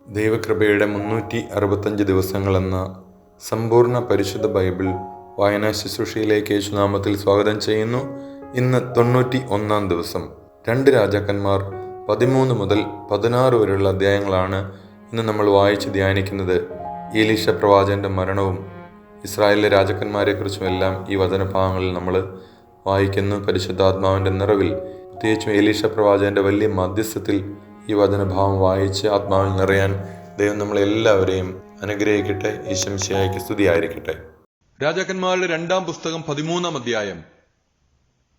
ദൈവകൃപയുടെ 365 ദിവസങ്ങളെന്ന സമ്പൂർണ്ണ പരിശുദ്ധ ബൈബിൾ വായനാ ശുശ്രൂഷയിലേക്ക് യേശുനാമത്തിൽ സ്വാഗതം ചെയ്യുന്നു. ഇന്ന് 91 ദിവസം. 2 രാജാക്കന്മാർ 13 മുതൽ 16 വരെയുള്ള അധ്യായങ്ങളാണ് ഇന്ന് നമ്മൾ വായിച്ച് ധ്യാനിക്കുന്നത്. എലീശ പ്രവാചകന്റെ മരണവും ഇസ്രായേലിലെ രാജാക്കന്മാരെക്കുറിച്ചും എല്ലാം ഈ വചനഭാഗങ്ങളിൽ നമ്മൾ വായിക്കുന്നു. പരിശുദ്ധാത്മാവിൻ്റെ നിറവിൽ, പ്രത്യേകിച്ചും എലീശ പ്രവാചകന്റെ വലിയ മധ്യസ്ഥത്തിൽ ഈ വചനഭാവം വായിച്ച് ആത്മാവിൽ നിറയാൻ ദൈവം നമ്മളെല്ലാവരെയും അനുഗ്രഹിക്കട്ടെ. ഈശംശിഹായ്ക്ക് സ്തുതിയായിരിക്കട്ടെ. രാജാക്കന്മാരുടെ 2-ാം പുസ്തകം 13-ാം അധ്യായം.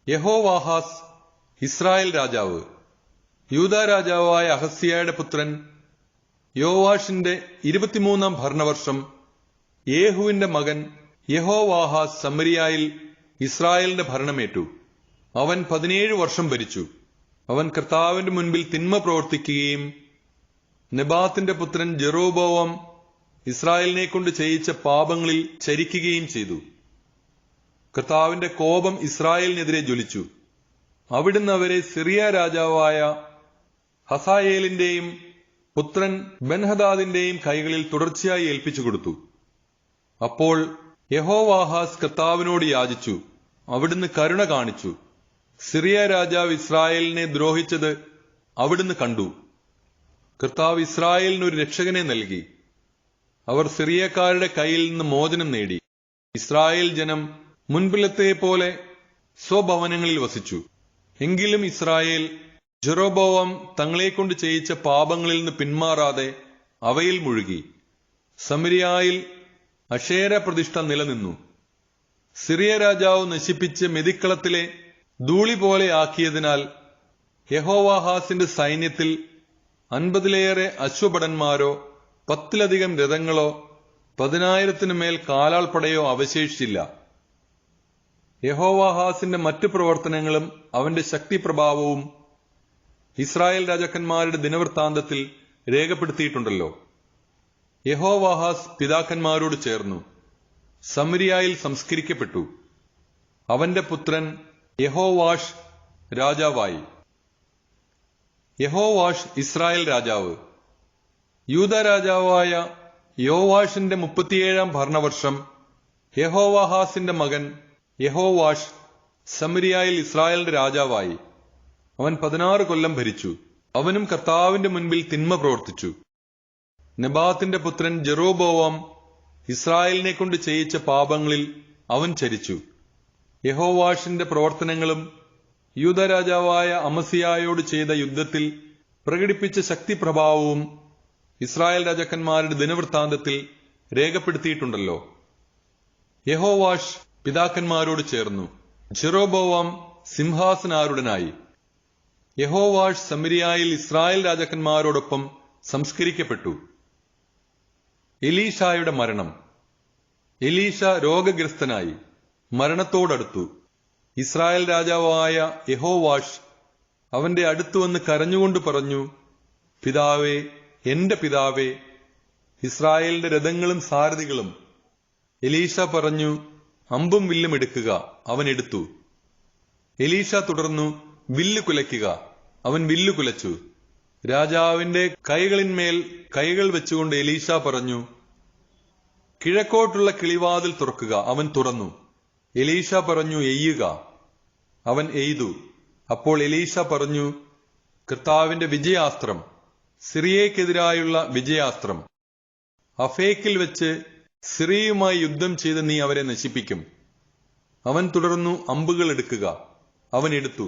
യഹോവാഹാസ് ഇസ്രായേൽ രാജാവ്. യൂദാ രാജാവായ അഹസ്യായുടെ പുത്രൻ യോവാഷിന്റെ 23-ാം ഭരണവർഷം യേഹുവിന്റെ മകൻ യഹോവാഹാസ് സമരിയായിൽ ഇസ്രായേലിന്റെ ഭരണമേറ്റു. അവൻ 17 വർഷം ഭരിച്ചു. അവൻ കർത്താവിന്റെ മുൻപിൽ തിന്മ പ്രവർത്തിക്കുകയും നെബാത്തിന്റെ പുത്രൻ ജെറോബോവാം ഇസ്രായേലിനെ കൊണ്ട് ചെയ്യിച്ച പാപങ്ങളിൽ ചരിക്കുകയും ചെയ്തു. കർത്താവിന്റെ കോപം ഇസ്രായേലിനെതിരെ ജ്വലിച്ചു. അവിടുന്ന് അവരെ സിറിയ രാജാവായ ഹസായേലിന്റെയും പുത്രൻ ബെൻഹദാദിന്റെയും കൈകളിൽ തുടർച്ചയായി ഏൽപ്പിച്ചു കൊടുത്തു. അപ്പോൾ യഹോവാഹാസ് കർത്താവിനോട് യാചിച്ചു. അവിടുന്ന് കരുണ കാണിച്ചു. സിറിയ രാജാവ് ഇസ്രായേലിനെ ദ്രോഹിച്ചത് അവിടുന്ന് കണ്ടു. കർത്താവ് ഇസ്രായേലിന് ഒരു രക്ഷകനെ നൽകി. അവർ സിറിയക്കാരുടെ കയ്യിൽ നിന്ന് മോചനം നേടി. ഇസ്രായേൽ ജനം മുൻപിലത്തെ പോലെ സ്വഭവനങ്ങളിൽ വസിച്ചു. എങ്കിലും ഇസ്രായേൽ ജെറോബോവാം തങ്ങളെക്കൊണ്ട് ചെയ്യിച്ച പാപങ്ങളിൽ നിന്ന് പിന്മാറാതെ അവയിൽ മുഴുകി. സമരിയായിൽ അശേര പ്രതിഷ്ഠ നിലനിന്നു. സിറിയ രാജാവ് നശിപ്പിച്ച് മെതിക്കളത്തിലെ ധൂളി പോലെ ആക്കിയതിനാൽ യഹോവാഹാസിന്റെ സൈന്യത്തിൽ 50-ലേറെ അശ്വഭടന്മാരോ 10-ലധികം രഥങ്ങളോ 10,000-മേൽ കാലാൾപ്പടയോ അവശേഷിച്ചില്ല. യഹോവാഹാസിന്റെ മറ്റു പ്രവർത്തനങ്ങളും അവന്റെ ശക്തിപ്രഭാവവും ഇസ്രായേൽ രാജാക്കന്മാരുടെ ദിനവൃത്താന്തത്തിൽ രേഖപ്പെടുത്തിയിട്ടുണ്ടല്ലോ. യഹോവാഹാസ് പിതാക്കന്മാരോട് ചേർന്നു സമരിയായിൽ സംസ്കരിക്കപ്പെട്ടു. അവന്റെ പുത്രൻ യഹോവാഷ് രാജാവായി. യഹോവാഷ് ഇസ്രായേൽ രാജാവ്. യൂദാ രാജാവായ യോവാഷിന്റെ 37-ാം ഭരണവർഷം യഹോവാഹാസിന്റെ മകൻ യഹോവാഷ് സമരിയായിൽ ഇസ്രായേലിന്റെ രാജാവായി. അവൻ 16 കൊല്ലം ഭരിച്ചു. അവനും കർത്താവിന്റെ മുൻപിൽ തിന്മ പ്രവർത്തിച്ചു. നെബാത്തിന്റെ പുത്രൻ ജെറോബോവാം ഇസ്രായേലിനെ കൊണ്ട് ചെയ്യിച്ച പാപങ്ങളിൽ അവൻ ചരിച്ചു. യഹോവാഷിന്റെ പ്രവർത്തനങ്ങളും യൂദാ രാജാവായ അമസിയായോട് ചെയ്ത യുദ്ധത്തിൽ പ്രകടിപ്പിച്ച ശക്തിപ്രഭാവവും ഇസ്രായേൽ രാജാക്കന്മാരുടെ ദിനവൃത്താന്തത്തിൽ രേഖപ്പെടുത്തിയിട്ടുണ്ടല്ലോ. യഹോവാഷ് പിതാക്കന്മാരോട് ചേർന്നു. ജെറോബോവാം സിംഹാസനാരൂഢനായി. യഹോവാഷ് സമരിയായിൽ ഇസ്രായേൽ രാജാക്കന്മാരോടൊപ്പം സംസ്കരിക്കപ്പെട്ടു. എലീശായുടെ മരണം. എലീശ രോഗഗ്രസ്തനായി മരണത്തോടടുത്തു. ഇസ്രായേൽ രാജാവായ യഹോവാഷ് അവന്റെ അടുത്തുവന്ന് കരഞ്ഞുകൊണ്ട് പറഞ്ഞു, പിതാവേ, എന്റെ പിതാവേ, ഇസ്രായേലിന്റെ രഥങ്ങളും സാരഥികളും. എലീശ പറഞ്ഞു, അമ്പും വില്ലും എടുക്കുക. അവൻ എടുത്തു. എലീശ തുടർന്നു, വില്ല് കുലയ്ക്കുക. അവൻ വില്ല് കുലച്ചു. രാജാവിന്റെ കൈകളിന്മേൽ കൈകൾ വെച്ചുകൊണ്ട് എലീശ പറഞ്ഞു, കിഴക്കോട്ടുള്ള കിളിവാതിൽ തുറക്കുക. അവൻ തുറന്നു. എലീശ പറഞ്ഞു, എയ്യുക. അവൻ എയ്തു. അപ്പോൾ എലീശ പറഞ്ഞു, കർത്താവിന്റെ വിജയാസ്ത്രം, സിറിയക്കെതിരായുള്ള വിജയാസ്ത്രം. അഫേക്കിൽ വെച്ച് സിറിയയുമായി യുദ്ധം ചെയ്ത് നീ അവരെ നശിപ്പിക്കും. അവൻ തുടർന്നു, അമ്പുകൾ എടുക്കുക. അവൻ എടുത്തു.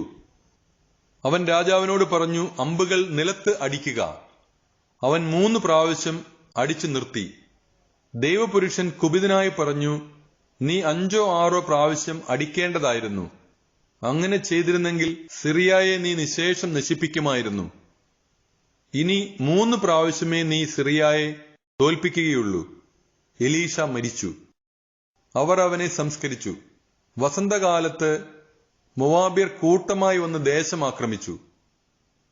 അവൻ രാജാവിനോട് പറഞ്ഞു, അമ്പുകൾ നിലത്ത് അടിക്കുക. അവൻ 3 പ്രാവശ്യം അടിച്ചു നിർത്തി. ദൈവപുരുഷൻ കുപിതനായി പറഞ്ഞു, നീ 5ഓ 6ഓ പ്രാവശ്യം അടിക്കേണ്ടതായിരുന്നു. അങ്ങനെ ചെയ്തിരുന്നെങ്കിൽ സിറിയയെ നീ നിശേഷം നശിപ്പിക്കുമായിരുന്നു. ഇനി 3 പ്രാവശ്യമേ നീ സിറിയയെ തോൽപ്പിക്കുകയുള്ളൂ. എലീശ മരിച്ചു. അവർ അവനെ സംസ്കരിച്ചു. വസന്തകാലത്ത് മോവാബ്യർ കൂട്ടമായി വന്ന് ദേശം ആക്രമിച്ചു.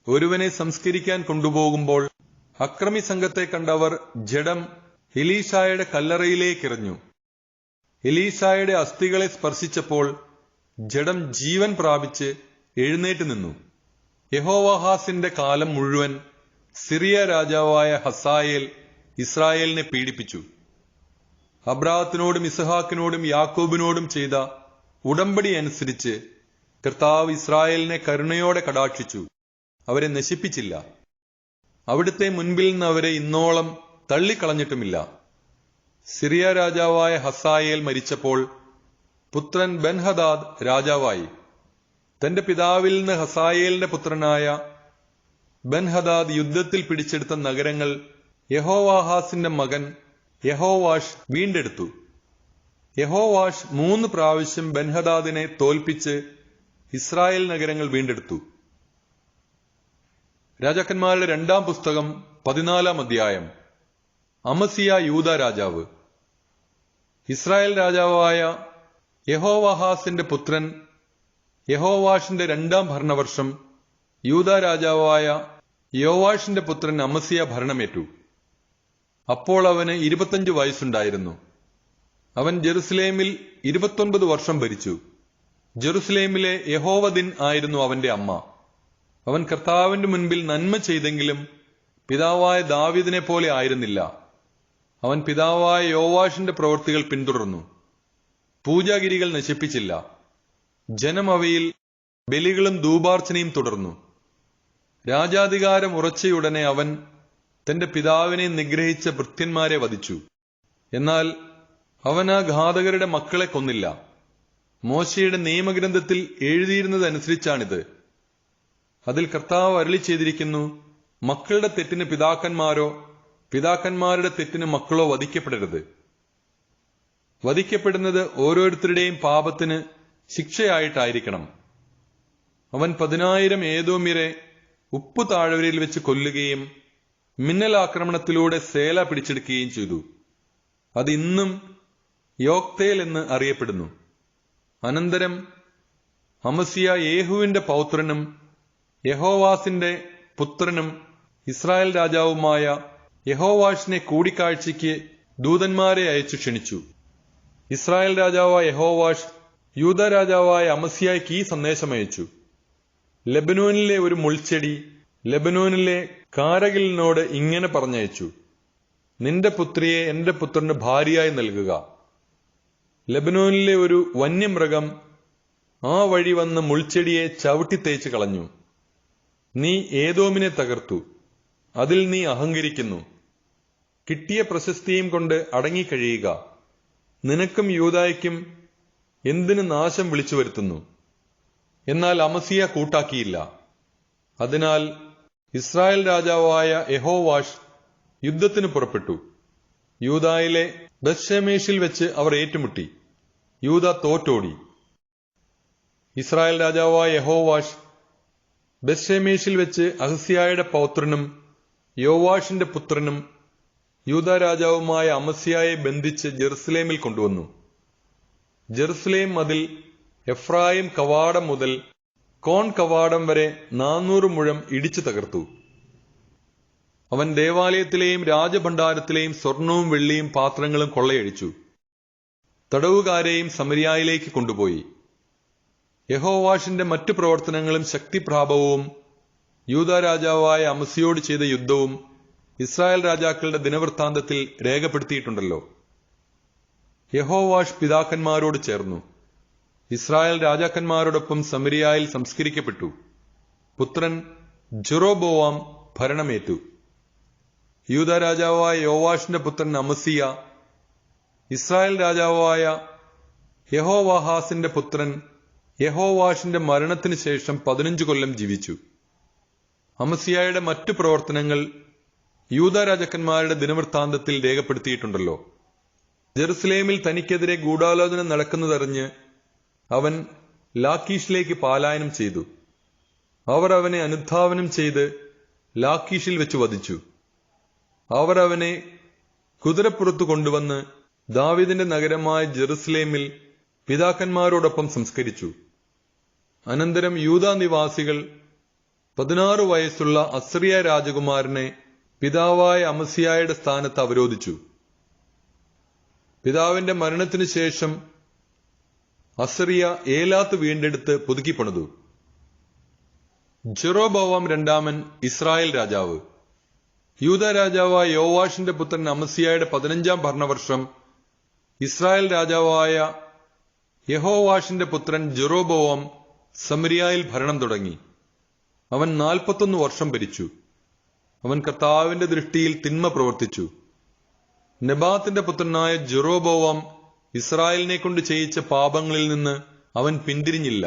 ഒരുവനെ സംസ്കരിക്കാൻ കൊണ്ടുപോകുമ്പോൾ അക്രമി സംഘത്തെ കണ്ടവർ ജഡം എലീശായുടെ കല്ലറയിലേക്കെറിഞ്ഞു. എലീശായുടെ അസ്ഥികളെ സ്പർശിച്ചപ്പോൾ ജഡം ജീവൻ പ്രാപിച്ച് എഴുന്നേറ്റ് നിന്നു. യഹോവാഹാസിന്റെ കാലം മുഴുവൻ സിറിയ രാജാവായ ഹസായേൽ ഇസ്രായേലിനെ പീഡിപ്പിച്ചു. അബ്രാഹത്തിനോടും ഇസഹാക്കിനോടും യാക്കോബിനോടും ചെയ്ത ഉടമ്പടി അനുസരിച്ച് കർത്താവ് ഇസ്രായേലിനെ കരുണയോടെ കടാക്ഷിച്ചു, അവരെ നശിപ്പിച്ചില്ല. അവിടുത്തെ മുൻപിൽ നിന്ന് അവരെ ഇന്നോളം തള്ളിക്കളഞ്ഞിട്ടുമില്ല. സിറിയ രാജാവായ ഹസായേൽ മരിച്ചപ്പോൾ പുത്രൻ ബെൻഹദാദ് രാജാവായി. തന്റെ പിതാവിൽ നിന്ന് ഹസായേലിന്റെ പുത്രനായ ബെൻഹദാദ് യുദ്ധത്തിൽ പിടിച്ചെടുത്ത നഗരങ്ങൾ യഹോവാഹാസിന്റെ മകൻ യഹോവാഷ് വീണ്ടെടുത്തു. യഹോവാഷ് 3 പ്രാവശ്യം ബെൻഹദാദിനെ തോൽപ്പിച്ച് ഇസ്രായേൽ നഗരങ്ങൾ വീണ്ടെടുത്തു. രാജാക്കന്മാരുടെ 2-ാം പുസ്തകം 14-ാം അധ്യായം. അമസിയ യൂദാ രാജാവ്. ഇസ്രായേൽ രാജാവായ യഹോവാഹാസിന്റെ പുത്രൻ യഹോവാഷിന്റെ 2-ാം ഭരണവർഷം യൂദാ രാജാവായ യോവാഷിന്റെ പുത്രൻ അമസിയ ഭരണമേറ്റു. അപ്പോൾ അവന് 25 വയസ്സുണ്ടായിരുന്നു. അവൻ ജെറുസലേമിൽ 29 വർഷം ഭരിച്ചു. ജെറുസലേമിലെ യഹോവദിൻ ആയിരുന്നു അവന്റെ അമ്മ. അവൻ കർത്താവിന്റെ മുൻപിൽ നന്മ ചെയ്തെങ്കിലും പിതാവായ ദാവീദിനെ പോലെ ആയിരുന്നില്ല. അവൻ പിതാവായ യോവാഷിന്റെ പ്രവൃത്തികൾ പിന്തുടർന്നു. പൂജാഗിരികൾ നശിപ്പിച്ചില്ല. ജനം അവയിൽ ബലികളും ധൂപാർച്ചനയും തുടർന്നു. രാജാധികാരം ഉറച്ചയുടനെ അവൻ തന്റെ പിതാവിനെ നിഗ്രഹിച്ച ഭൃത്യന്മാരെ വധിച്ചു. എന്നാൽ അവൻ ആ ഘാതകരുടെ മക്കളെ കൊന്നില്ല. മോശയുടെ നിയമഗ്രന്ഥത്തിൽ എഴുതിയിരുന്നതനുസരിച്ചാണിത്. അതിൽ കർത്താവ് അരുളി ചെയ്തിരിക്കുന്നു, മക്കളുടെ തെറ്റിന് പിതാക്കന്മാരോ പിതാക്കന്മാരുടെ തെറ്റിന് മക്കളോ വധിക്കപ്പെടരുത്. വധിക്കപ്പെടുന്നത് ഓരോരുത്തരുടെയും പാപത്തിന് ശിക്ഷയായിട്ടായിരിക്കണം. അവൻ 10,000 ഏദോമ്യരെ ഉപ്പു താഴ്വരയിൽ വെച്ച് കൊല്ലുകയും മിന്നലാക്രമണത്തിലൂടെ സേല പിടിച്ചെടുക്കുകയും ചെയ്തു. അത് ഇന്നും യോക്തേൽ എന്ന് അറിയപ്പെടുന്നു. അനന്തരം അമസിയ യേഹുവിന്റെ പൗത്രനും യഹോവാസിന്റെ പുത്രനും ഇസ്രായേൽ രാജാവുമായ യഹോവാഷിനെ കൂടിക്കാഴ്ചയ്ക്ക് ദൂതന്മാരെ അയച്ചു ക്ഷണിച്ചു. ഇസ്രായേൽ രാജാവായ യഹോവാഷ് യൂദാ രാജാവായ അമസിയായ്ക്ക് ഈ സന്ദേശമയച്ചു: ലെബനോനിലെ ഒരു മുൾച്ചെടി ലെബനോനിലെ കാരകിലിനോട് ഇങ്ങനെ പറഞ്ഞയച്ചു: നിന്റെ പുത്രിയെ എന്റെ പുത്രന് ഭാര്യയായി നൽകുക. ലെബനോനിലെ ഒരു വന്യമൃഗം ആ വഴി വന്ന് മുൾച്ചെടിയെ ചവിട്ടിത്തേച്ച് കളഞ്ഞു. നീ ഏദോമിനെ തകർത്തു, അതിൽ നീ അഹങ്കരിക്കുന്നു. കിട്ടിയ പ്രശസ്തിയും കൊണ്ട് അടങ്ങിക്കഴിയുക. നിനക്കും യൂദായ്ക്കും എന്തിനു നാശം വിളിച്ചു വരുത്തുന്നു? എന്നാൽ അമസിയ കൂട്ടാക്കിയില്ല. അതിനാൽ ഇസ്രായേൽ രാജാവായ യഹോവാഷ് യുദ്ധത്തിന് പുറപ്പെട്ടു. യൂദായിലെ ബത്ത്ശേമെശിൽ വെച്ച് അവർ ഏറ്റുമുട്ടി. യൂദാ തോറ്റോടി. ഇസ്രായേൽ രാജാവായ യഹോവാഷ് ബത്ത്ശേമെശിൽ വെച്ച് അഹസ്യായുടെ പൗത്രനും യോവാഷിന്റെ പുത്രനും യൂദാ രാജാവുമായ അമസ്യായെ ബന്ധിച്ച് ജെറുസലേമിൽ കൊണ്ടുവന്നു. ജെറുസലേം മതിൽ എഫ്രായിം കവാടം മുതൽ കോൺ കവാടം വരെ 400 മുഴം ഇടിച്ചു തകർത്തു. അവൻ ദേവാലയത്തിലെയും രാജഭണ്ഡാരത്തിലെയും സ്വർണവും വെള്ളിയും പാത്രങ്ങളും കൊള്ളയടിച്ചു. തടവുകാരെയും സമരിയായിലേക്ക് കൊണ്ടുപോയി. യഹോവാഷിന്റെ മറ്റു പ്രവർത്തനങ്ങളും ശക്തിപ്രാപവും യൂദാ രാജാവായ അമസിയോട് ചെയ്ത യുദ്ധവും ഇസ്രായേൽ രാജാക്കളുടെ ദിനവൃത്താന്തത്തിൽ രേഖപ്പെടുത്തിയിട്ടുണ്ടല്ലോ. യഹോവാഷ് പിതാക്കന്മാരോട് ചേർന്നു. ഇസ്രായേൽ രാജാക്കന്മാരോടൊപ്പം സമരിയായിൽ സംസ്കരിക്കപ്പെട്ടു. പുത്രൻ ജെറോബോവാം ഭരണമേറ്റു. യൂദാ രാജാവായ യോവാഷിന്റെ പുത്രൻ അമസിയ ഇസ്രായേൽ രാജാവായ യഹോവാഹാസിന്റെ പുത്രൻ യഹോവാഷിന്റെ മരണത്തിന് ശേഷം 15 കൊല്ലം ജീവിച്ചു. അമസിയായുടെ മറ്റു പ്രവർത്തനങ്ങൾ യൂദാ രാജാക്കന്മാരുടെ ദിനവൃത്താന്തത്തിൽ രേഖപ്പെടുത്തിയിട്ടുണ്ടല്ലോ. ജെറുസലേമിൽ തനിക്കെതിരെ ഗൂഢാലോചന നടക്കുന്നതറിഞ്ഞ് അവൻ ലാക്കീഷിലേക്ക് പലായനം ചെയ്തു. അവർ അവനെ അനുധാവനം ചെയ്ത് ലാക്കീഷിൽ വെച്ച് വധിച്ചു. അവർ അവനെ കുതിരപ്പുറത്തു കൊണ്ടുവന്ന് ദാവീദിന്റെ നഗരമായ ജെറുസലേമിൽ പിതാക്കന്മാരോടൊപ്പം സംസ്കരിച്ചു. അനന്തരം യൂദാ നിവാസികൾ 16 വയസ്സുള്ള അസ്രിയ രാജകുമാരനെ പിതാവായ അമസിയായുടെ സ്ഥാനത്ത് അവരോധിച്ചു. പിതാവിന്റെ മരണത്തിനു ശേഷം അസറിയ ഏലാത്ത് വീണ്ടെടുത്ത് പുതുക്കിപ്പണിതു. ജെറോബോവാം 2 ഇസ്രായേൽ രാജാവ്. യൂദ രാജാവായ യോവാഷിന്റെ പുത്രൻ അമസ്യായുടെ 15-ാം ഭരണവർഷം ഇസ്രായേൽ രാജാവായ യഹോവാഷിന്റെ പുത്രൻ ജെറോബോവാം സമരിയായിൽ ഭരണം തുടങ്ങി. അവൻ 41 വർഷം ഭരിച്ചു. അവൻ കർത്താവിന്റെ ദൃഷ്ടിയിൽ തിന്മ പ്രവർത്തിച്ചു. നെബാത്തിന്റെ പുത്രനായ ജെറോബോവാം ഇസ്രായേലിനെ കൊണ്ട് ചെയ്യിച്ച പാപങ്ങളിൽ നിന്ന് അവൻ പിന്തിരിഞ്ഞില്ല.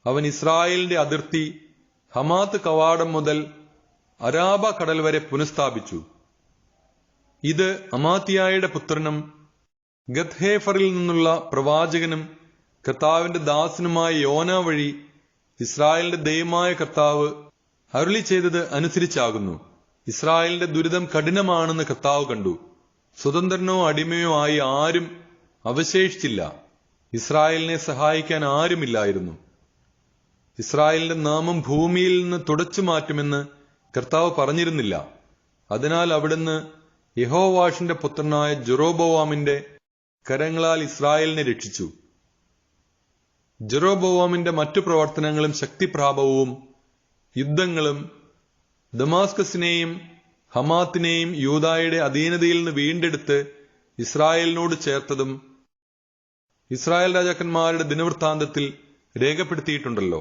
അവൻ ഇസ്രായേലിന്റെ അതിർത്തി ഹമാത്ത് കവാടം മുതൽ അരാബ കടൽ വരെ പുനഃസ്ഥാപിച്ചു. ഇത് അമാത്യായുടെ പുത്രനും ഗത്ഹേഫറിൽ നിന്നുള്ള പ്രവാചകനും കർത്താവിന്റെ ദാസനുമായ യോന വഴി ഇസ്രായേലിന്റെ ദൈവമായ കർത്താവ് അരുളി ചെയ്തത് അനുസരിച്ചാകുന്നു. ഇസ്രായേലിന്റെ ദുരിതം കഠിനമാണെന്ന് കർത്താവ് കണ്ടു. സ്വതന്ത്രനോ അടിമയോ ആയി ആരും അവശേഷിച്ചില്ല. ഇസ്രായേലിനെ സഹായിക്കാൻ ആരുമില്ലായിരുന്നു. ഇസ്രായേലിന്റെ നാമം ഭൂമിയിൽ നിന്ന് തുടച്ചു മാറ്റുമെന്ന് കർത്താവ് പറഞ്ഞിരുന്നില്ല. അതിനാൽ അവിടുന്ന് യഹോവാഷിന്റെ പുത്രനായ ജെറോബോവാമിന്റെ കരങ്ങളാൽ ഇസ്രായേലിനെ രക്ഷിച്ചു. ജെറോബോവാമിന്റെ മറ്റു പ്രവർത്തനങ്ങളും ശക്തിപ്രാപവും യുദ്ധങ്ങളും ദമാസ്കസിനെയും ഹമാത്തിനെയും യൂദായുടെ അധീനതയിൽ നിന്ന് വീണ്ടെടുത്ത് ഇസ്രായേലിനോട് ചേർത്തതും ഇസ്രായേൽ രാജാക്കന്മാരുടെ ദിനവൃത്താന്തത്തിൽ രേഖപ്പെടുത്തിയിട്ടുണ്ടല്ലോ.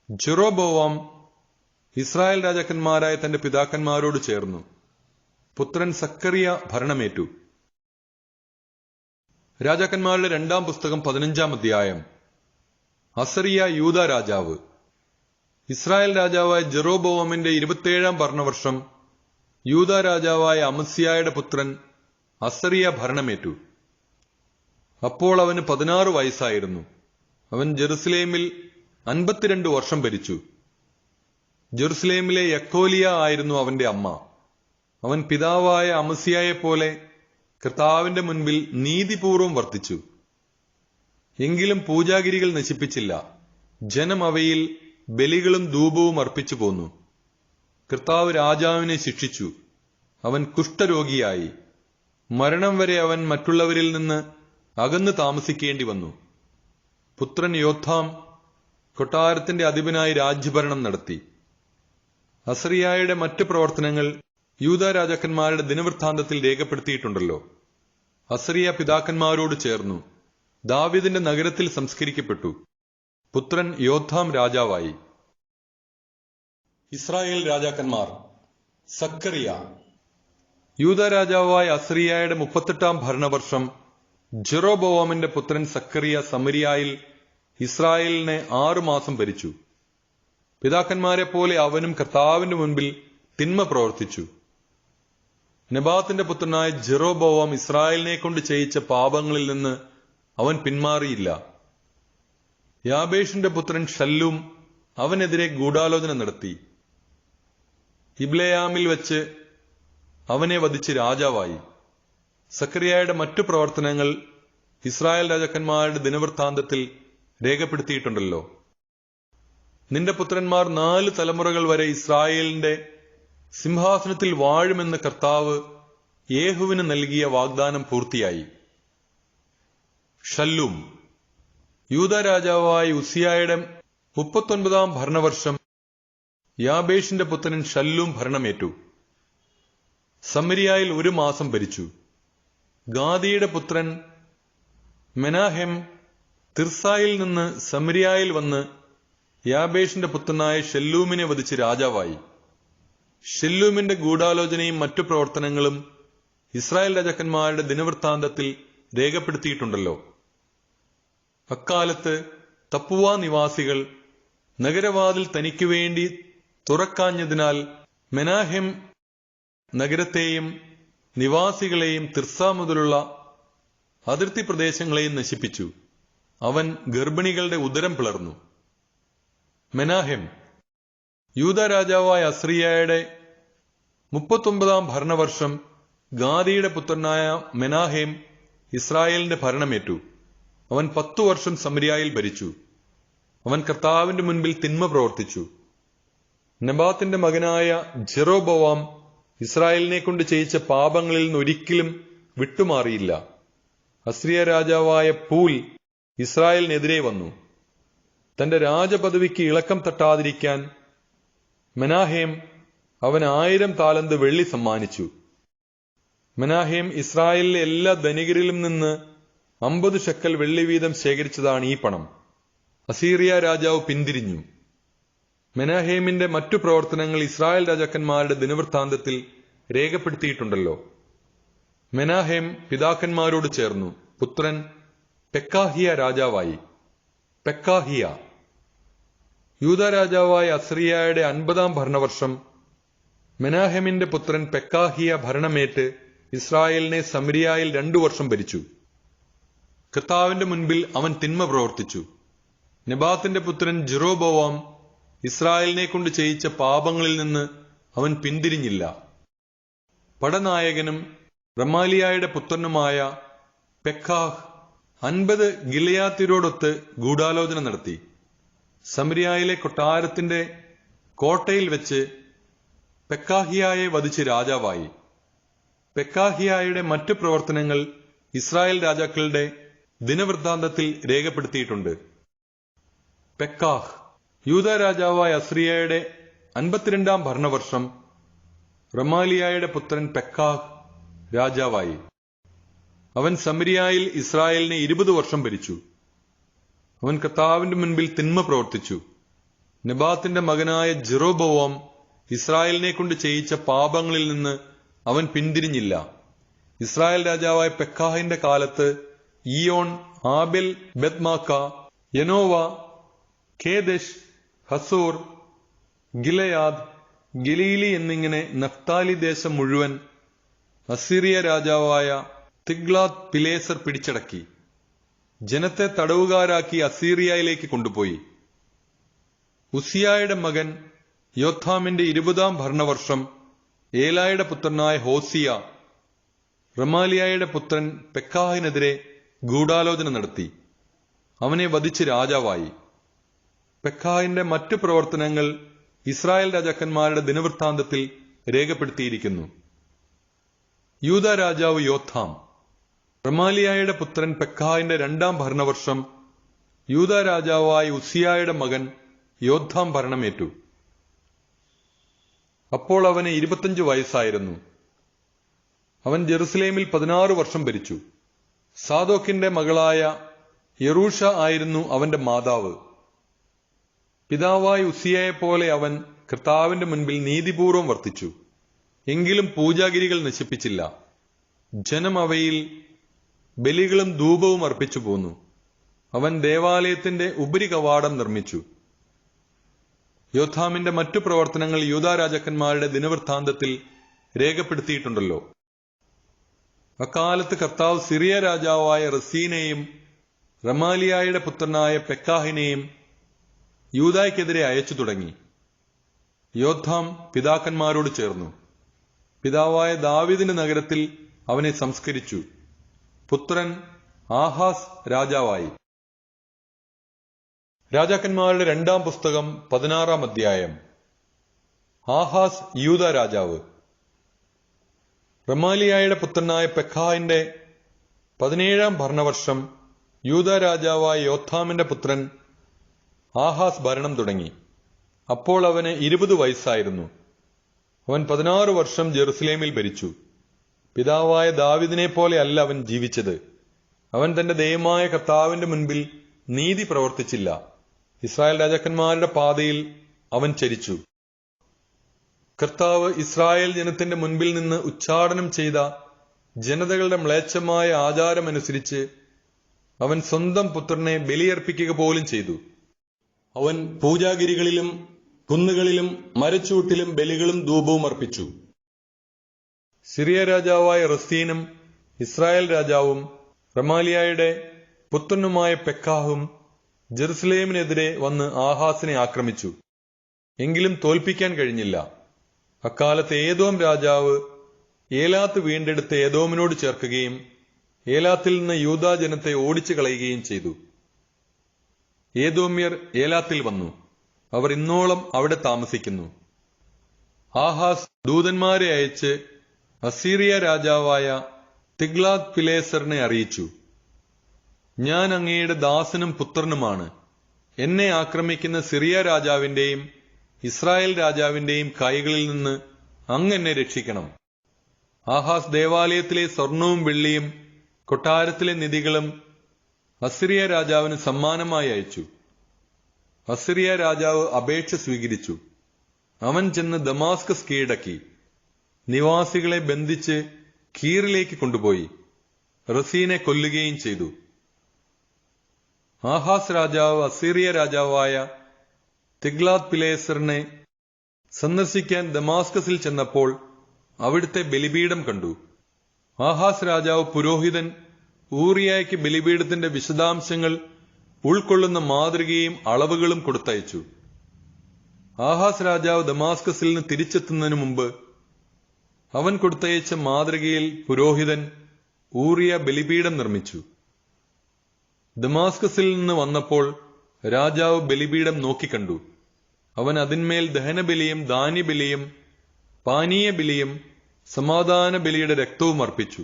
ജെറോബോവാം ഇസ്രായേൽ രാജാക്കന്മാരായ തന്റെ പിതാക്കന്മാരോട് ചേർന്നു. പുത്രൻ സക്കറിയ ഭരണമേറ്റു. രാജാക്കന്മാരുടെ 2-ാം പുസ്തകം 15-ാം അധ്യായം. അസറിയ യൂദ രാജാവ്. ഇസ്രായേൽ രാജാവായ ജെറോബോവാമിന്റെ 27-ാം ഭരണവർഷം യൂദ രാജാവായ അമസ്യായുടെ പുത്രൻ അസറിയ ഭരണമേറ്റു. അപ്പോൾ അവന് 16 വയസ്സായിരുന്നു. അവൻ ജെറുസലേമിൽ 52 വർഷം ഭരിച്ചു. ജെറുസലേമിലെ യക്കോലിയ ആയിരുന്നു അവന്റെ അമ്മ. അവൻ പിതാവായ അമസ്യായെപ്പോലെ കർത്താവിന്റെ മുൻപിൽ നീതിപൂർവം വർത്തിച്ചു. എങ്കിലും പൂജാഗിരികൾ നശിപ്പിച്ചില്ല. ജനം അവയിൽ ബലികളും ധൂപവും അർപ്പിച്ചു പോന്നു. കർത്താവ് രാജാവിനെ ശിക്ഷിച്ചു. അവൻ കുഷ്ഠരോഗിയായി. മരണം വരെ അവൻ മറ്റുള്ളവരിൽ നിന്ന് അകന്നു താമസിക്കേണ്ടി വന്നു. പുത്രൻ യോഥാം കൊട്ടാരത്തിന്റെ അധിപനായി രാജ്യഭരണം നടത്തി. അസറിയായുടെ മറ്റു പ്രവർത്തനങ്ങൾ യൂദ രാജാക്കന്മാരുടെ ദിനവൃത്താന്തത്തിൽ രേഖപ്പെടുത്തിയിട്ടുണ്ടല്ലോ. അസറിയ പിതാക്കന്മാരോട് ചേർന്നു ദാവീദിന്റെ നഗരത്തിൽ സംസ്കരിക്കപ്പെട്ടു. പുത്രൻ യോഥാം രാജാവായി. ഇസ്രായേൽ രാജാക്കന്മാർ. സക്കറിയ. യൂദ രാജാവായ അസറിയായുടെ 38-ാം ഭരണവർഷം ജെറോബോവാമിന്റെ പുത്രൻ സക്കറിയ സമരിയായിൽ ഇസ്രായേലിനെ 6 മാസം ഭരിച്ചു. പിതാക്കന്മാരെ പോലെ അവനും കർത്താവിന്റെ മുൻപിൽ തിന്മ പ്രവർത്തിച്ചു. നെബാത്തിന്റെ പുത്രനായ ജെറോബോവാം ഇസ്രായേലിനെ കൊണ്ട് ചെയ്യിച്ച പാപങ്ങളിൽ നിന്ന് അവൻ പിന്മാറിയില്ല. യാബേഷിന്റെ പുത്രൻ ഷല്ലൂം അവനെതിരെ ഗൂഢാലോചന നടത്തി. ഇബ്ലെയാമിൽ വെച്ച് അവനെ വധിച്ച് രാജാവായി. സക്കറിയായുടെ മറ്റു പ്രവർത്തനങ്ങൾ ഇസ്രായേൽ രാജാക്കന്മാരുടെ ദിനവൃത്താന്തത്തിൽ രേഖപ്പെടുത്തിയിട്ടുണ്ടല്ലോ. നിന്റെ പുത്രന്മാർ 4 തലമുറകൾ വരെ ഇസ്രായേലിന്റെ സിംഹാസനത്തിൽ വാഴുമെന്ന് കർത്താവ് യേഹുവിന് നൽകിയ വാഗ്ദാനം പൂർത്തിയായി. ഷല്ലൂം. യൂദ രാജാവായ ഉസിയായുടെ 39-ാം ഭരണവർഷം യാബേഷിന്റെ പുത്രൻ ഷല്ലൂം ഭരണമേറ്റു. സമരിയായിൽ 1 മാസം ഭരിച്ചു. ഗാദിയുടെ പുത്രൻ മെനാഹെം തിർസായിൽ നിന്ന് സമരിയായിൽ വന്ന് യാബേഷിന്റെ പുത്രനായ ഷെല്ലൂമിനെ വധിച്ച് രാജാവായി. ഷെല്ലൂമിന്റെ ഗൂഢാലോചനയും മറ്റു പ്രവർത്തനങ്ങളും ഇസ്രായേൽ രാജാക്കന്മാരുടെ ദിനവൃത്താന്തത്തിൽ രേഖപ്പെടുത്തിയിട്ടുണ്ടല്ലോ. അക്കാലത്ത് തപ്പുവ നിവാസികൾ നഗരവാതിൽ തനിക്കു വേണ്ടി തുറക്കാഞ്ഞതിനാൽ മെനാഹെം നഗരത്തെയും നിവാസികളെയും തിർസ മുതലുള്ള അതിർത്തി പ്രദേശങ്ങളെയും നശിപ്പിച്ചു. അവൻ ഗർഭിണികളുടെ ഉദരം പിളർന്നു. മെനാഹെം. യൂദ രാജാവായ അസറിയയുടെ 39-ാം ഭരണവർഷം ഗാദിയുടെ പുത്രനായ മെനാഹേം ഇസ്രായേലിന്റെ ഭരണമേറ്റു. അവൻ 10 വർഷം സമരിയായിൽ ഭരിച്ചു. അവൻ കർത്താവിന്റെ മുൻപിൽ തിന്മ പ്രവർത്തിച്ചു. നെബാത്തിന്റെ മകനായ ജെറോബോവാം ഇസ്രായേലിനെ കൊണ്ട് ചെയ്യിച്ച പാപങ്ങളിൽ നിന്ന് ഒരിക്കലും വിട്ടുമാറിയില്ല. അസ്രിയ രാജാവായ പൂൽ ഇസ്രായേലിനെതിരെ വന്നു. തന്റെ രാജപദവിക്ക് ഇളക്കം തട്ടാതിരിക്കാൻ മെനാഹേം അവൻ 1000 താലന്ത് വെള്ളി സമ്മാനിച്ചു. മെനാഹേം ഇസ്രായേലിലെ എല്ലാ ധനികരിലും നിന്ന് 50 ഷെക്കൽ വെള്ളി വീതം ശേഖരിച്ചതാണ് ഈ പണം. അസീറിയ രാജാവ് പിന്തിരിഞ്ഞു. മെനാഹേമിന്റെ മറ്റു പ്രവർത്തനങ്ങൾ ഇസ്രായേൽ രാജാക്കന്മാരുടെ ദിനവൃത്താന്തത്തിൽ രേഖപ്പെടുത്തിയിട്ടുണ്ടല്ലോ. മെനാഹേം പിതാക്കന്മാരോട് ചേർന്നു പുത്രൻ പെക്കാഹിയ രാജാവായി. പെക്കാഹിയ യൂദാ രാജാവായ അസറിയായുടെ 50-ാം ഭരണവർഷം മെനാഹേമിന്റെ പുത്രൻ പെക്കാഹിയ ഭരണമേറ്റ് ഇസ്രായേലിനെ സമരിയായിൽ 2 വർഷം ഭരിച്ചു. കർത്താവിന്റെ മുൻപിൽ അവൻ തിന്മ പ്രവർത്തിച്ചു. നെബാത്തിന്റെ പുത്രൻ ജെറോബോവാം ഇസ്രായേലിനെ കൊണ്ട് ചെയ്യിച്ച പാപങ്ങളിൽ നിന്ന് അവൻ പിന്തിരിഞ്ഞില്ല. പടനായകനും റമാലിയായുടെ പുത്രനുമായ പെക്കാഹ് 50 ഗിലെയാത്യരോടൊത്ത് ഗൂഢാലോചന നടത്തി. സമരിയായിലെ കൊട്ടാരത്തിന്റെ കോട്ടയിൽ വെച്ച് പെക്കാഹിയായെ വധിച്ച് രാജാവായി. പെക്കാഹിയായുടെ മറ്റു പ്രവർത്തനങ്ങൾ ഇസ്രായേൽ രാജാക്കളുടെ ദിനവൃത്താന്തത്തിൽ രേഖപ്പെടുത്തിയിട്ടുണ്ട്. പെക്കാഹ് യൂദാ രാജാവായ അസറിയയുടെ 52-ാം ഭരണവർഷം റമാലിയായുടെ പുത്രൻ പെക്കാഹ് രാജാവായി. അവൻ സമരിയായിൽ ഇസ്രായേലിനെ 20 വർഷം ഭരിച്ചു. അവൻ കർത്താവിന്റെ മുൻപിൽ തിന്മ പ്രവർത്തിച്ചു. നെബാത്തിന്റെ മകനായ ജെറോബോവാം ഇസ്രായേലിനെ കൊണ്ട് ചെയ്യിച്ച പാപങ്ങളിൽ നിന്ന് അവൻ പിന്തിരിഞ്ഞില്ല. ഇസ്രായേൽ രാജാവായ പെക്കാഹിന്റെ കാലത്ത് Ijon, Abel Beth Maacah, Janoah, Kedesh, Hazor, Gilead, Galilee എന്നിങ്ങനെ നഫ്താലി ദേശം മുഴുവൻ അസീറിയ രാജാവായ തിഗ്ലാത്ത് പിലേസർ പിടിച്ചടക്കി. ജനത്തെ തടവുകാരാക്കി അസീറിയയിലേക്ക് കൊണ്ടുപോയി. ഉസിയായുടെ മകൻ യോഥാമിന്റെ 20-ാം ഭരണവർഷം ഏലായുടെ പുത്രനായ ഹോസിയ റമാലിയായുടെ പുത്രൻ പെക്കാഹിനെതിരെ ഗൂഢാലോചന നടത്തി. അവനെ വധിച്ച് രാജാവായി. പെക്കാഹിന്റെ മറ്റു പ്രവർത്തനങ്ങൾ ഇസ്രായേൽ രാജാക്കന്മാരുടെ ദിനവൃത്താന്തത്തിൽ രേഖപ്പെടുത്തിയിരിക്കുന്നു. യൂദാ രാജാവ് യോഥാം റമാലിയായുടെ പുത്രൻ പെക്കാഹിന്റെ 2-ാം ഭരണവർഷം യൂദാ രാജാവായ ഉസിയായുടെ മകൻ യോഥാം ഭരണമേറ്റു. അപ്പോൾ അവന് 25 വയസ്സായിരുന്നു. അവൻ ജെറുസലേമിൽ 16 വർഷം ഭരിച്ചു. സാദോക്കിന്റെ മകളായ യെറൂഷ ആയിരുന്നു അവന്റെ മാതാവ്. പിതാവായ ഉസിയയെപ്പോലെ അവൻ കർത്താവിന്റെ മുൻപിൽ നീതിപൂർവം വർത്തിച്ചു. എങ്കിലും പൂജാഗിരികൾ നശിപ്പിച്ചില്ല. ജനം അവയിൽ ബലികളും ധൂപവും അർപ്പിച്ചു പോന്നു. അവൻ ദേവാലയത്തിന്റെ ഉപരികവാടം നിർമ്മിച്ചു. യോഥാമിന്റെ മറ്റു പ്രവർത്തനങ്ങൾ യൂദാ രാജാക്കന്മാരുടെ ദിനവൃത്താന്തത്തിൽ രേഖപ്പെടുത്തിയിട്ടുണ്ടല്ലോ. അക്കാലത്ത് കർത്താവ് സിറിയ രാജാവായ റസീനെയും റമാലിയായുടെ പുത്രനായ പെക്കാഹിനെയും യൂദായ്ക്കെതിരെ അയച്ചു തുടങ്ങി. യോഥാം പിതാക്കന്മാരോട് ചേർന്നു. പിതാവായ ദാവീദിന്റെ നഗരത്തിൽ അവനെ സംസ്കരിച്ചു. പുത്രൻ ആഹാസ് രാജാവായി. രാജാക്കന്മാരുടെ 2-ാം പുസ്തകം 16-ാം അധ്യായം. ആഹാസ് യൂദാ രാജാവ്. റമാലിയായുടെ പുത്രനായ പെക്കാഹിന്റെ 17-ാം ഭരണവർഷം യൂദാ രാജാവായ യോഥാമിന്റെ പുത്രൻ ആഹാസ് ഭരണം തുടങ്ങി. അപ്പോൾ അവന് 20 വയസ്സായിരുന്നു. അവൻ 16 വർഷം ജെറുസലേമിൽ ഭരിച്ചു. പിതാവായ ദാവീദിനെ പോലെ അല്ല അവൻ ജീവിച്ചത്. അവൻ തന്റെ ദൈവമായ കർത്താവിന്റെ മുൻപിൽ നീതി പ്രവർത്തിച്ചില്ല. ഇസ്രായേൽ രാജാക്കന്മാരുടെ പാതയിൽ അവൻ ചരിച്ചു. കർത്താവ് ഇസ്രായേൽ ജനത്തിന്റെ മുൻപിൽ നിന്ന് ഉച്ചാടനം ചെയ്ത ജനതകളുടെ മ്ലേച്ഛമായ ആചാരമനുസരിച്ച് അവൻ സ്വന്തം പുത്രനെ ബലിയർപ്പിക്കുക പോലും ചെയ്തു. അവൻ പൂജാഗിരികളിലും കുന്നുകളിലും മരച്ചൂട്ടിലും ബലികളും ധൂപവും അർപ്പിച്ചു. സിറിയ രാജാവായ റസീനും ഇസ്രായേൽ രാജാവും റമാലിയായുടെ പുത്രനുമായ പെക്കാഹും ജെറുസലേമിനെതിരെ വന്ന് ആഹാസിനെ ആക്രമിച്ചു. എങ്കിലും തോൽപ്പിക്കാൻ കഴിഞ്ഞില്ല. അക്കാലത്ത് ഏദോം രാജാവ് ഏലാത്ത് വീണ്ടെടുത്ത് ഏദോമിനോട് ചേർക്കുകയും ഏലാത്തിൽ നിന്ന് യൂദാ ജനത്തെ ഓടിച്ചു കളയുകയും ചെയ്തു. ഏദോമ്യർ ഏലാത്തിൽ വന്നു. അവർ ഇന്നോളം അവിടെ താമസിക്കുന്നു. ആഹാസ് ദൂതന്മാരെ അയച്ച് അസീറിയ രാജാവായ തിഗ്ലാത്ത് പിലേസറിനെ അറിയിച്ചു, ഞാൻ അങ്ങയുടെ ദാസനും പുത്രനുമാണ്. എന്നെ ആക്രമിക്കുന്ന സിറിയ രാജാവിന്റെയും ഇസ്രായേൽ രാജാവിന്റെയും കൈകളിൽ നിന്ന് അങ്ങ് എന്നെ രക്ഷിക്കണം. ആഹാസ് ദേവാലയത്തിലെ സ്വർണവും വെള്ളിയും കൊട്ടാരത്തിലെ നിധികളും അസിറിയ രാജാവിന് സമ്മാനമായി അയച്ചു. അസിറിയ രാജാവ് അപേക്ഷ സ്വീകരിച്ചു. അവൻ ചെന്ന് ദമാസ്കസ് കീഴടക്കി. നിവാസികളെ ബന്ധിച്ച് കീറിലേക്ക് കൊണ്ടുപോയി റസീനെ കൊല്ലുകയും ചെയ്തു. ആഹാസ് രാജാവ് അസീറിയ രാജാവായ തിഗ്ലാത് പിലേസറിനെ സന്ദർശിക്കാൻ ദമാസ്കസിൽ ചെന്നപ്പോൾ അവിടുത്തെ ബലിപീഠം കണ്ടു. ആഹാസ് രാജാവ് പുരോഹിതൻ ഊറിയായ്ക്ക് ബലിപീഠത്തിന്റെ വിശദാംശങ്ങൾ ഉൾക്കൊള്ളുന്ന മാതൃകയും അളവുകളും കൊടുത്തയച്ചു. ആഹാസ് രാജാവ് ദമാസ്കസിൽ നിന്ന് തിരിച്ചെത്തുന്നതിനു മുമ്പ് അവൻ കൊടുത്തയച്ച മാതൃകയിൽ പുരോഹിതൻ ഊറിയ ബലിപീഠം നിർമ്മിച്ചു. ദമാസ്കസിൽ നിന്ന് വന്നപ്പോൾ രാജാവ് ബലിപീഠം നോക്കിക്കണ്ടു. അവൻ അതിന്മേൽ ദഹനബലിയും ധാന്യബലിയും പാനീയ ബലിയും സമാധാന ബലിയുടെ രക്തവും അർപ്പിച്ചു.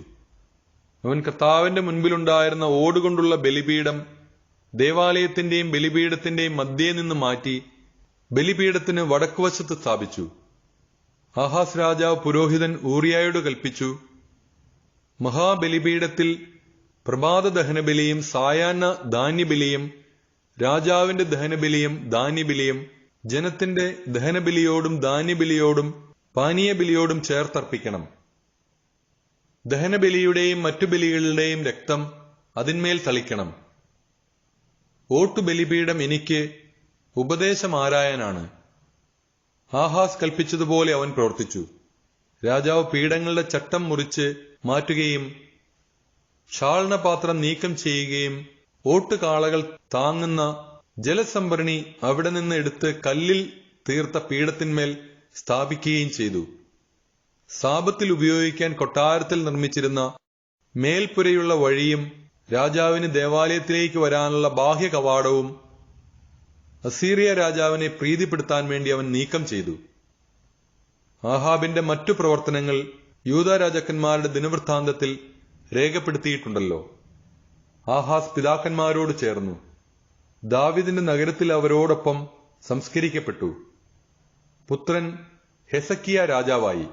അവൻ കർത്താവിന്റെ മുൻപിലുണ്ടായിരുന്ന ഓടുകൊണ്ടുള്ള ബലിപീഠം ദേവാലയത്തിന്റെയും ബലിപീഠത്തിന്റെയും മധ്യേ നിന്ന് മാറ്റി ബലിപീഠത്തിന് വടക്കുവശത്ത് സ്ഥാപിച്ചു. ആഹാസ് രാജാവ് പുരോഹിതൻ ഊറിയായോട് കൽപ്പിച്ചു, മഹാബലിപീഠത്തിൽ പ്രഭാത ദഹനബലിയും സായാഹ്ന ധാന്യബലിയും രാജാവിന്റെ ദഹനബലിയും ധാന്യബലിയും ജനത്തിന്റെ ദഹനബലിയോടും ധാന്യബലിയോടും പാനീയ ബലിയോടും ചേർത്തർപ്പിക്കണം. ദഹനബലിയുടെയും മറ്റു ബലികളുടെയും രക്തം അതിന്മേൽ തളിക്കണം. ഓട്ടുബലിപീഠം എനിക്ക് ഉപദേശമാരായനാണ്. ആഹാസ് കൽപ്പിച്ചതുപോലെ അവൻ പ്രവർത്തിച്ചു. രാജാവ് പീഠങ്ങളുടെ ചട്ടം മുറിച്ച് മാറ്റുകയും ക്ഷാളനപാത്രം നീക്കം ചെയ്യുകയും ഓട്ടുകാളകൾ താങ്ങുന്ന ജലസംഭരണി അവിടെ നിന്ന് എടുത്ത് കല്ലിൽ തീർത്ത പീഠത്തിന്മേൽ സ്ഥാപിക്കുകയും ചെയ്തു. സാപത്തിൽ ഉപയോഗിക്കാൻ കൊട്ടാരത്തിൽ നിർമ്മിച്ചിരുന്ന മേൽപ്പുരയുള്ള വഴിയും രാജാവിന് ദേവാലയത്തിലേക്ക് വരാനുള്ള ബാഹ്യ കവാടവും അസീറിയ രാജാവിനെ പ്രീതിപ്പെടുത്താൻ വേണ്ടി അവൻ നീക്കം ചെയ്തു. ആഹാബിന്റെ മറ്റു പ്രവർത്തനങ്ങൾ യൂദാ രാജാക്കന്മാരുടെ ദിനവൃത്താന്തത്തിൽ രേഖപ്പെടുത്തിയിട്ടുണ്ടല്ലോ. ആഹാസ് പിതാക്കന്മാരോട് ചേർന്നു. ദാവീദിന്റെ നഗരത്തിൽ അവരോടൊപ്പം സംസ്കരിക്കപ്പെട്ടു. പുത്രൻ ഹെസക്കിയ രാജാവായി.